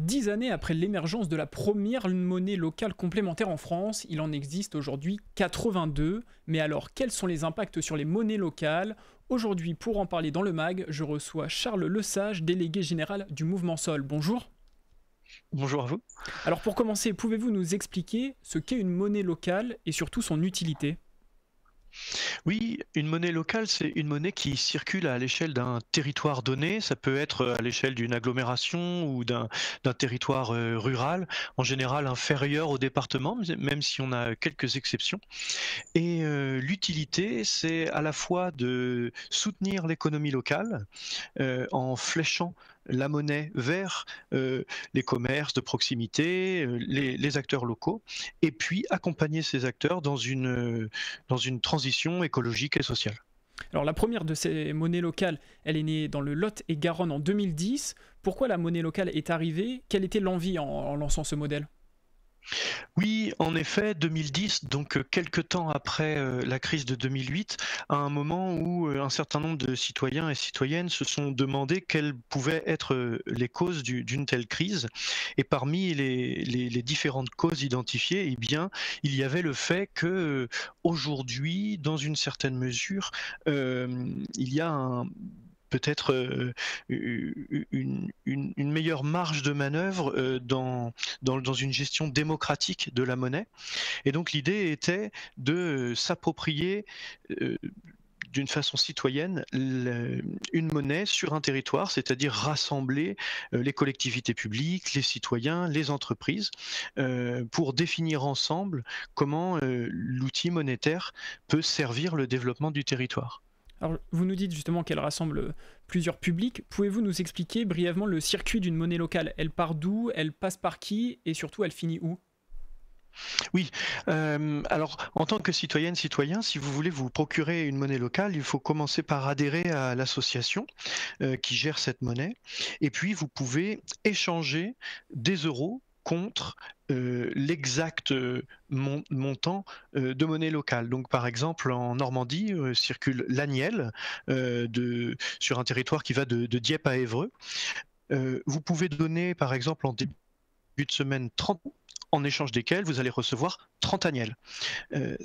10 années après l'émergence de la première monnaie locale complémentaire en France, il en existe aujourd'hui 82. Mais alors, quels sont les impacts sur les monnaies locales? Aujourd'hui, pour en parler dans le MAG, je reçois Charles Lesage, délégué général du Mouvement Sol. Bonjour. Bonjour à vous. Alors pour commencer, pouvez-vous nous expliquer ce qu'est une monnaie locale et surtout son utilité? Oui, une monnaie locale, c'est une monnaie qui circule à l'échelle d'un territoire donné. Ça peut être à l'échelle d'une agglomération ou d'un territoire rural, en général inférieur au département, même si on a quelques exceptions. Et l'utilité, c'est à la fois de soutenir l'économie locale en fléchant la monnaie vers les commerces de proximité, les acteurs locaux, et puis accompagner ces acteurs dans une transition écologique et sociale. Alors la première de ces monnaies locales, elle est née dans le Lot et Garonne en 2010. Pourquoi la monnaie locale est arrivée? Quelle était l'envie en lançant ce modèle? Oui, en effet, 2010, donc quelque temps après la crise de 2008, à un moment où un certain nombre de citoyens et citoyennes se sont demandé quelles pouvaient être les causes d'une telle crise. Et parmi les différentes causes identifiées, eh bien, il y avait le fait que aujourd'hui, dans une certaine mesure, il y a peut-être une meilleure marge de manœuvre dans une gestion démocratique de la monnaie. Et donc l'idée était de s'approprier euh, d'une façon citoyenne une monnaie sur un territoire, c'est-à-dire rassembler les collectivités publiques, les citoyens, les entreprises, pour définir ensemble comment l'outil monétaire peut servir le développement du territoire. Alors, vous nous dites justement qu'elle rassemble plusieurs publics. Pouvez-vous nous expliquer brièvement le circuit d'une monnaie locale? Elle part d'où? Elle passe par qui? Et surtout, elle finit où? Oui, alors en tant que citoyenne, citoyen, si vous voulez vous procurer une monnaie locale, il faut commencer par adhérer à l'association qui gère cette monnaie, et puis vous pouvez échanger des euros contre l'exact montant de monnaie locale. Donc par exemple en Normandie circule l'agnelle sur un territoire qui va de Dieppe à Évreux. Vous pouvez donner par exemple en début de semaine 30 en échange desquels vous allez recevoir 30 agnelles.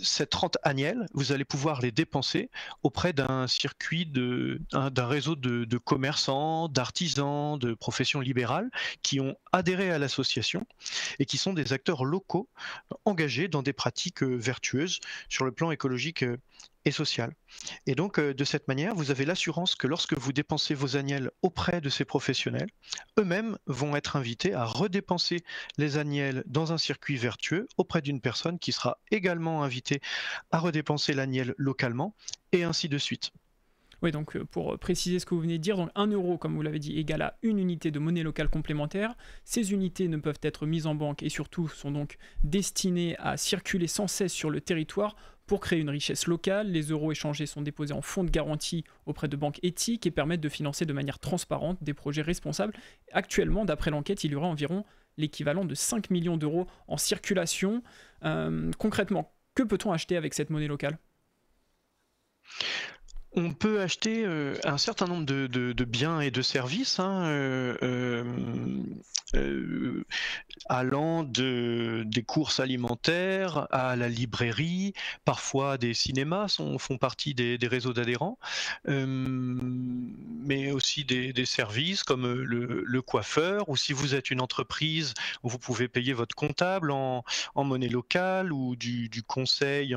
Ces 30 agnelles, vous allez pouvoir les dépenser auprès d'un circuit d'un réseau de commerçants, d'artisans, de professions libérales qui ont adhéré à l'association et qui sont des acteurs locaux engagés dans des pratiques vertueuses sur le plan écologique et social. Et donc, de cette manière, vous avez l'assurance que lorsque vous dépensez vos agnelles auprès de ces professionnels, eux-mêmes vont être invités à redépenser les agnelles dans un circuit vertueux auprès d'une personne qui sera également invitée à redépenser l'agnelle localement, et ainsi de suite. Oui, donc pour préciser ce que vous venez de dire, donc 1 euro, comme vous l'avez dit, égale à une unité de monnaie locale complémentaire. Ces unités ne peuvent être mises en banque et surtout sont donc destinées à circuler sans cesse sur le territoire pour créer une richesse locale. Les euros échangés sont déposés en fonds de garantie auprès de banques éthiques et permettent de financer de manière transparente des projets responsables. Actuellement, d'après l'enquête, il y aurait environ l'équivalent de 5 millions d'euros en circulation. Concrètement, que peut-on acheter avec cette monnaie locale? On peut acheter un certain nombre de biens et de services, hein, euh, allant des courses alimentaires à la librairie, parfois des cinémas font partie des réseaux d'adhérents, mais aussi des services comme le coiffeur, ou si vous êtes une entreprise, vous pouvez payer votre comptable en monnaie locale, ou du conseil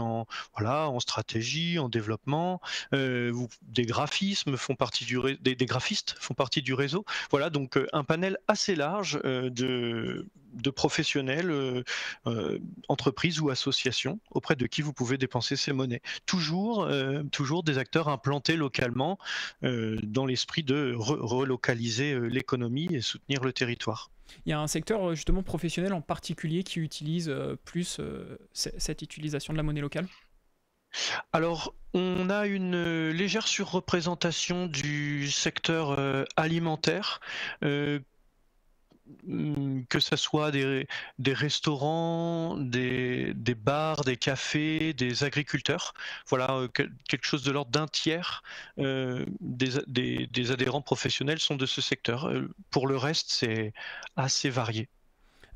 voilà, en stratégie, en développement. Des graphismes font partie des graphistes font partie du réseau. Voilà, donc un panel assez large de professionnels, entreprises ou associations auprès de qui vous pouvez dépenser ces monnaies. Toujours des acteurs implantés localement dans l'esprit de relocaliser l'économie et soutenir le territoire. Il y a un secteur justement professionnel en particulier qui utilise plus cette utilisation de la monnaie locale? Alors, on a une légère surreprésentation du secteur alimentaire, euh, que ça soit des restaurants, des bars, des cafés, des agriculteurs. Voilà, quelque chose de l'ordre d'un tiers des adhérents professionnels sont de ce secteur. Pour le reste, c'est assez varié.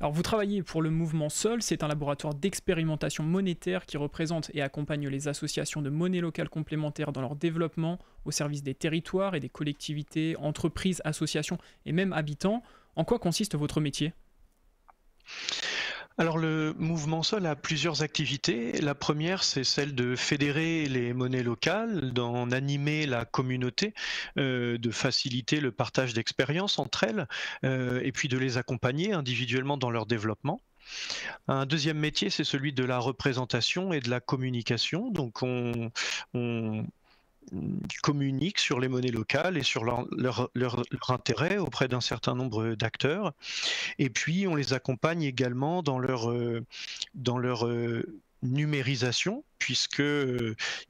Alors vous travaillez pour le mouvement Sol, c'est un laboratoire d'expérimentation monétaire qui représente et accompagne les associations de monnaie locale complémentaires dans leur développement au service des territoires et des collectivités, entreprises, associations et même habitants. En quoi consiste votre métier? Alors le mouvement Sol a plusieurs activités. La première, c'est celle de fédérer les monnaies locales, d'en animer la communauté, de faciliter le partage d'expériences entre elles, et puis de les accompagner individuellement dans leur développement. Un deuxième métier, c'est celui de la représentation et de la communication. Donc on communiquent sur les monnaies locales et sur leur intérêt auprès d'un certain nombre d'acteurs. Et puis, on les accompagne également dans leur numérisation, puisque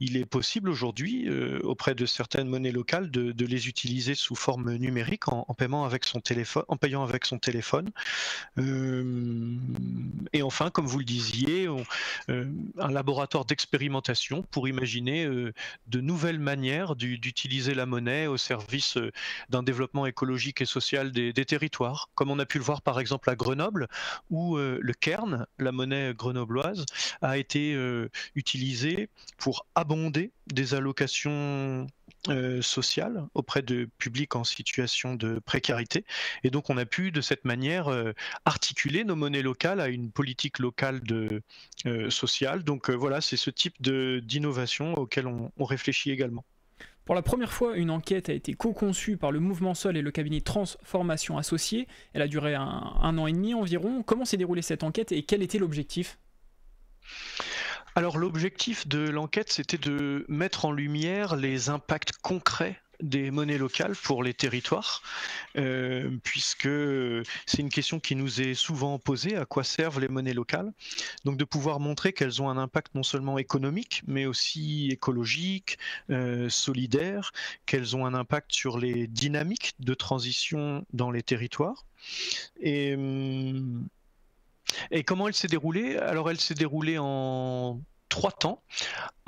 il est possible aujourd'hui, auprès de certaines monnaies locales, de les utiliser sous forme numérique en paiement avec son téléphone, en payant avec son téléphone. Et enfin, comme vous le disiez, un laboratoire d'expérimentation pour imaginer de nouvelles manières d'utiliser la monnaie au service d'un développement écologique et social des territoires, comme on a pu le voir par exemple à Grenoble, où le Cairn, la monnaie grenobloise, a été utilisé pour abonder des allocations sociales auprès de publics en situation de précarité. Et donc on a pu de cette manière articuler nos monnaies locales à une politique locale sociale. Donc voilà, c'est ce type d'innovation auquel on réfléchit également. Pour la première fois, une enquête a été co-conçue par le Mouvement Sol et le cabinet Transformation Associés. Elle a duré un an et demi environ. Comment s'est déroulée cette enquête et quel était l'objectif? Alors l'objectif de l'enquête, c'était de mettre en lumière les impacts concrets des monnaies locales pour les territoires, puisque c'est une question qui nous est souvent posée, à quoi servent les monnaies locales? Donc de pouvoir montrer qu'elles ont un impact non seulement économique, mais aussi écologique, solidaire, qu'elles ont un impact sur les dynamiques de transition dans les territoires. Et, et comment elle s'est déroulée? Alors elle s'est déroulée en 3 temps.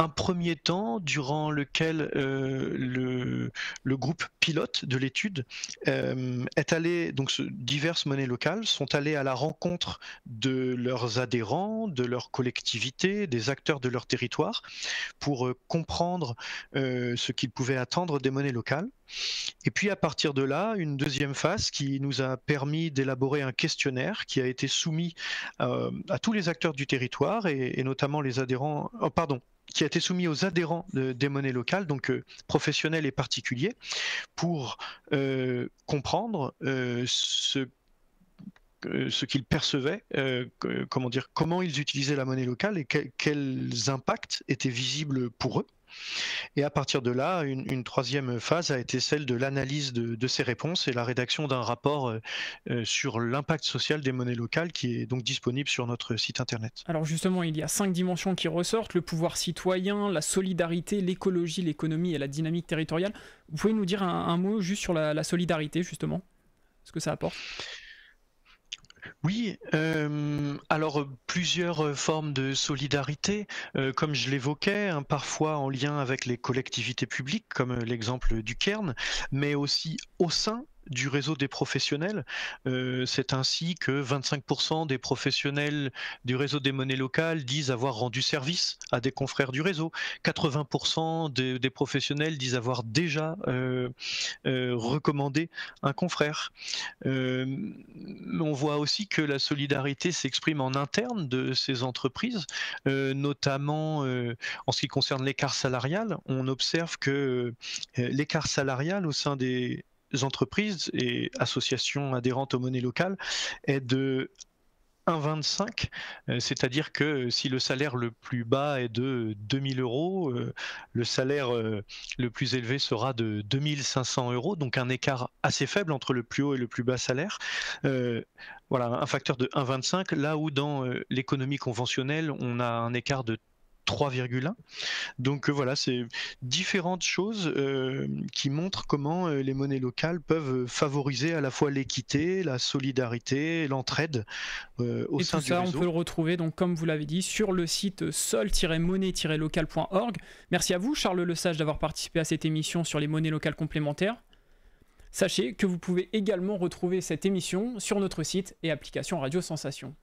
Un premier temps durant lequel le groupe pilote de l'étude est allé, donc diverses monnaies locales sont allées à la rencontre de leurs adhérents, de leurs collectivités, des acteurs de leur territoire pour comprendre ce qu'ils pouvaient attendre des monnaies locales. Et puis à partir de là, une deuxième phase qui nous a permis d'élaborer un questionnaire qui a été soumis à tous les acteurs du territoire et notamment les adhérents, qui a été soumis aux adhérents des monnaies locales, donc professionnels et particuliers, pour comprendre ce qu'ils percevaient, comment ils utilisaient la monnaie locale et quels impacts étaient visibles pour eux. Et à partir de là, une troisième phase a été celle de l'analyse de ces réponses et la rédaction d'un rapport sur l'impact social des monnaies locales qui est donc disponible sur notre site internet. Alors justement, il y a 5 dimensions qui ressortent: le pouvoir citoyen, la solidarité, l'écologie, l'économie et la dynamique territoriale. Vous pouvez nous dire un mot juste sur la solidarité, justement? Ce que ça apporte? Oui, alors plusieurs formes de solidarité, comme je l'évoquais, hein, parfois en lien avec les collectivités publiques, comme l'exemple du Cairn, mais aussi au sein du réseau des professionnels. C'est ainsi que 25% des professionnels du réseau des monnaies locales disent avoir rendu service à des confrères du réseau. 80% des professionnels disent avoir déjà recommandé un confrère. On voit aussi que la solidarité s'exprime en interne de ces entreprises, notamment en ce qui concerne l'écart salarial. On observe que l'écart salarial au sein des entreprises et associations adhérentes aux monnaies locales est de 1,25, c'est-à-dire que si le salaire le plus bas est de 2000 euros, le salaire le plus élevé sera de 2500 euros, donc un écart assez faible entre le plus haut et le plus bas salaire. Voilà, un facteur de 1,25, là où dans l'économie conventionnelle, on a un écart de 3,1. Donc voilà, c'est différentes choses qui montrent comment les monnaies locales peuvent favoriser à la fois l'équité, la solidarité, l'entraide au Et sein tout du ça, on réseau. peut le retrouver, donc, comme vous l'avez dit, sur le site sol-monnaie-local.org. Merci à vous, Charles Lesage, d'avoir participé à cette émission sur les monnaies locales complémentaires. Sachez que vous pouvez également retrouver cette émission sur notre site et application Radio Sensation.